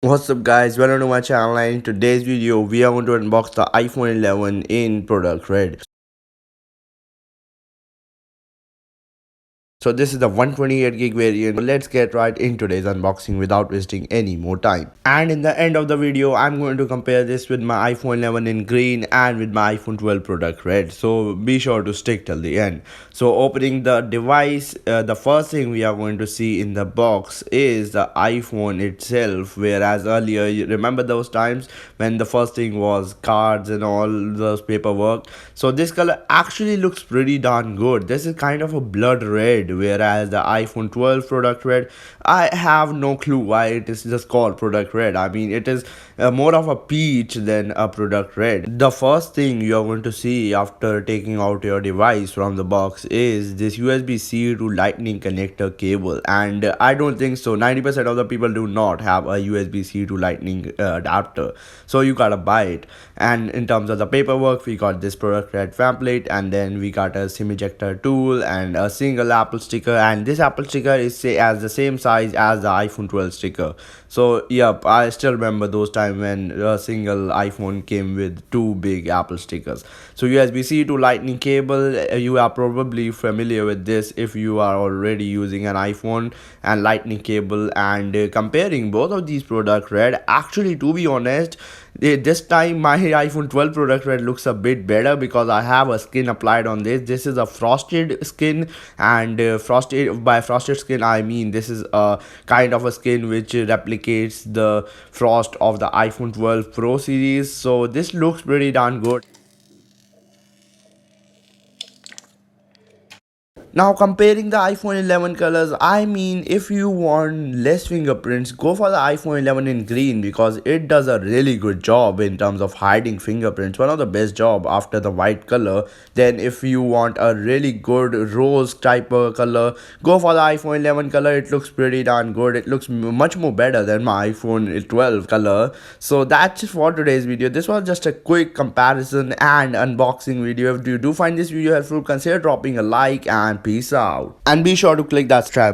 What's up guys, welcome to my channel, and in today's video we are going to unbox the iPhone 11 in product red. So this is the 128 gig variant. Let's get right into today's unboxing without wasting any more time. And in the end of the video, I'm going to compare this with my iPhone 11 in green and with my iPhone 12 product red. So be sure to stick till the end. So opening the device, the first thing we are going to see in the box is the iPhone itself. Whereas earlier, you remember those times when the first thing was cards and all those paperwork. So this color actually looks pretty darn good. This is kind of a blood red, whereas the iPhone 12 product red, I have no clue why it is just called product red. I mean, it is more of a peach than a product red. The first thing you are going to see after taking out your device from the box is this USB-C to lightning connector cable, and I don't think so 90% of the people do not have a USB-C to lightning adapter, so you gotta buy it. And in terms of the paperwork, we got this product red pamphlet, and then we got a sim ejector tool and a single Apple sticker, and this Apple sticker is say as the same size as the iPhone 12 sticker. So yep, I still remember those time when a single iPhone came with two big Apple stickers. So USB-C to lightning cable, you are probably familiar with this if you are already using an iPhone and lightning cable. And comparing both of these product red, actually to be honest, this time my iPhone 12 product red looks a bit better because I have a skin applied on this. This is a frosted skin, and frosted, by frosted skin I mean this is a kind of a skin which replicates the frost of the iPhone 12 Pro series. So this looks pretty darn good. Now comparing the iPhone 11 colors, I mean if you want less fingerprints, go for the iPhone 11 in green because it does a really good job in terms of hiding fingerprints, one of the best job after the white color. Then if you want a really good rose type of color, go for the iPhone 11 color. It looks pretty darn good. It looks much more better than my iPhone 12 color. So that's it for today's video. This was just a quick comparison and unboxing video. If you do find this video helpful, consider dropping a like, and peace out. And be sure to click that subscribe